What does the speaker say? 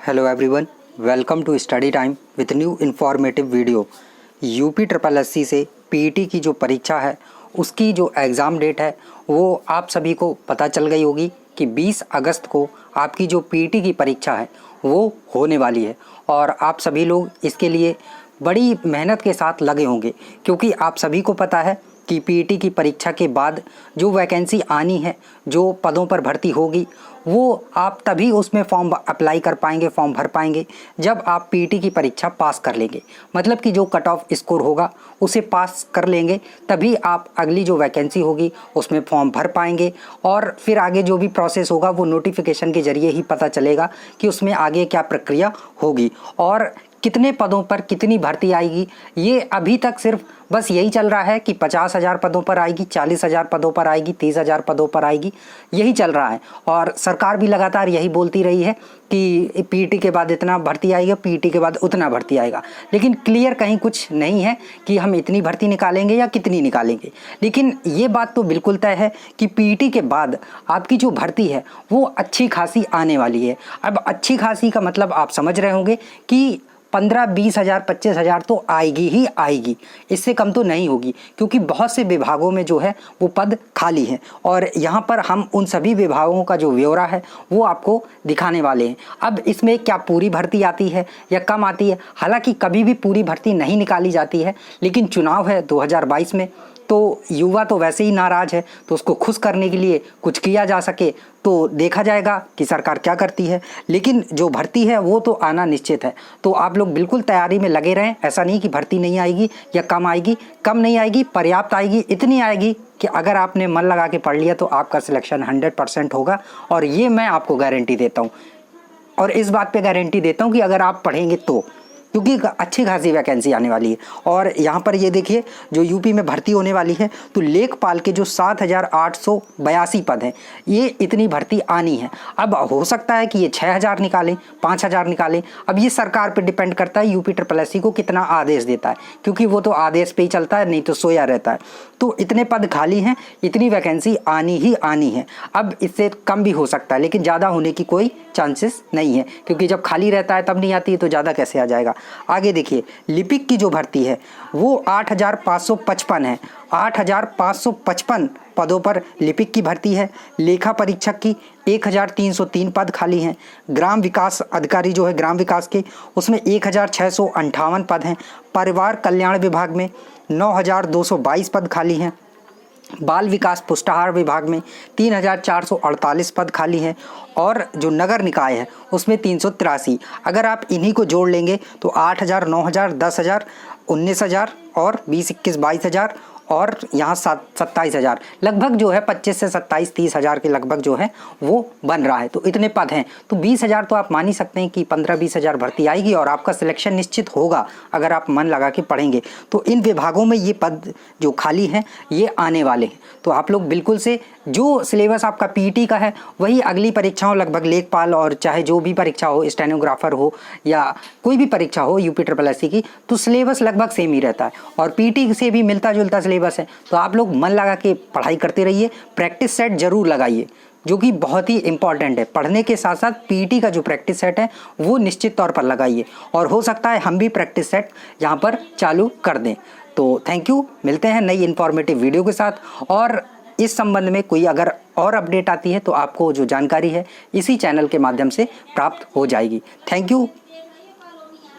Hello everyone, welcome to study time with new informative video. UP triple SC से PET की जो परीक्षा है उसकी जो एग्ज़ाम डेट है वो आप सभी को पता चल गई होगी कि 20 अगस्त को आपकी जो पीईटी की परीक्षा है वो होने वाली है। और आप सभी लोग इसके लिए बड़ी मेहनत के साथ लगे होंगे, क्योंकि आप सभी को पता है कि पीईटी की परीक्षा के बाद जो वैकेंसी आनी है, जो पदों पर भर्ती होगी, वो आप तभी उसमें फॉर्म अप्लाई कर पाएंगे, फॉर्म भर पाएंगे जब आप पीईटी की परीक्षा पास कर लेंगे। मतलब कि जो कट ऑफ स्कोर होगा उसे पास कर लेंगे, तभी आप अगली जो वैकेंसी होगी उसमें फॉर्म भर पाएंगे। और फिर आगे जो भी प्रोसेस होगा वो नोटिफिकेशन के जरिए ही पता चलेगा कि उसमें आगे क्या प्रक्रिया होगी और कितने पदों पर कितनी भर्ती आएगी। ये अभी तक सिर्फ बस यही चल रहा है कि 50,000 पदों पर आएगी, 40,000 पदों पर आएगी, 30,000 पदों पर आएगी, यही चल रहा है। और सरकार भी लगातार यही बोलती रही है कि पीईटी के बाद इतना भर्ती आएगा, पीईटी के बाद उतना भर्ती आएगा, लेकिन क्लियर कहीं कुछ नहीं है कि हम इतनी भर्ती निकालेंगे या कितनी निकालेंगे। लेकिन ये बात तो बिल्कुल तय है कि पीईटी के बाद आपकी जो भर्ती है वो अच्छी खासी आने वाली है। अब अच्छी खासी का मतलब आप समझ रहे होंगे कि 15-20 हज़ार 25 हज़ार तो आएगी ही आएगी, इससे कम तो नहीं होगी, क्योंकि बहुत से विभागों में जो है वो पद खाली हैं। और यहाँ पर हम उन सभी विभागों का जो ब्यौरा है वो आपको दिखाने वाले हैं। अब इसमें क्या पूरी भर्ती आती है या कम आती है? हालांकि कभी भी पूरी भर्ती नहीं निकाली जाती है, लेकिन चुनाव है 2022 में, तो युवा तो वैसे ही नाराज है, तो उसको खुश करने के लिए कुछ किया जा सके तो देखा जाएगा कि सरकार क्या करती है। लेकिन जो भर्ती है वो तो आना निश्चित है, तो आप लोग बिल्कुल तैयारी में लगे रहें। ऐसा नहीं कि भर्ती नहीं आएगी या कम आएगी, कम नहीं आएगी, पर्याप्त आएगी, इतनी आएगी कि अगर आपने मन लगा के पढ़ लिया तो आपका सिलेक्शन 100% होगा। और ये मैं आपको गारंटी देता हूँ, और इस बात पे गारंटी देता हूँ कि अगर आप पढ़ेंगे तो, क्योंकि अच्छी खासी वैकेंसी आने वाली है। और यहाँ पर ये देखिए, जो यूपी में भर्ती होने वाली है तो लेखपाल के जो 7,882 पद हैं, ये इतनी भर्ती आनी है। अब हो सकता है कि ये 6,000 निकालें, 5,000 निकालें। अब ये सरकार पे डिपेंड करता है यूपी ट्रिपल एससी को कितना आदेश देता है, क्योंकि वो तो आदेश पे ही चलता है, नहीं तो सोया रहता है। तो इतने पद खाली हैं, इतनी वैकेंसी आनी ही आनी है। अब इससे कम भी हो सकता है, लेकिन ज़्यादा होने की कोई चांसेस नहीं है, क्योंकि जब खाली रहता है तब नहीं आती है तो ज़्यादा कैसे आ जाएगा। आगे देखिए, लिपिक की जो भर्ती है वो 8,555 है। 8,555 पदों पर लिपिक की भर्ती है। लेखा परीक्षक की 1,303 पद खाली हैं। ग्राम विकास अधिकारी जो है ग्राम विकास के, उसमें 1,658 पद हैं। परिवार कल्याण विभाग में 9,222 पद खाली हैं। बाल विकास पुष्टाहार विभाग में 3,448 पद खाली हैं। और जो नगर निकाय है उसमें 383। अगर आप इन्हीं को जोड़ लेंगे तो 8,000, 9,000, 10,000, 19,000 और 20, 21, 22,000 और यहाँ 27,000, लगभग जो है 25 से 27, 30,000 के लगभग जो है वो बन रहा है। तो इतने पद हैं, तो 20,000 तो आप मान ही सकते हैं कि 15-20 हज़ार भर्ती आएगी और आपका सिलेक्शन निश्चित होगा अगर आप मन लगा के पढ़ेंगे। तो इन विभागों में ये पद जो खाली हैं ये आने वाले हैं। तो आप लोग बिल्कुल से जो सिलेबस आपका पीईटी का है वही अगली परीक्षाओं, लगभग लेखपाल और चाहे जो भी परीक्षा हो, स्टेनोग्राफर हो या कोई भी परीक्षा हो यूपी ट्रिपल एससी की, तो सिलेबस लगभग सेम ही रहता है और पीईटी से भी मिलता जुलता सिलेबस है। तो आप लोग मन लगा के पढ़ाई करते रहिए, प्रैक्टिस सेट जरूर लगाइए, जो कि बहुत ही इंपॉर्टेंट है। पढ़ने के साथ साथ पीईटी का जो प्रैक्टिस सेट है वो निश्चित तौर पर लगाइए, और हो सकता है हम भी प्रैक्टिस सेट यहाँ पर चालू कर दें। तो थैंक यू, मिलते हैं नई इन्फॉर्मेटिव वीडियो के साथ। और इस संबंध में कोई अगर और अपडेट आती है तो आपको जो जानकारी है इसी चैनल के माध्यम से प्राप्त हो जाएगी। Thank you.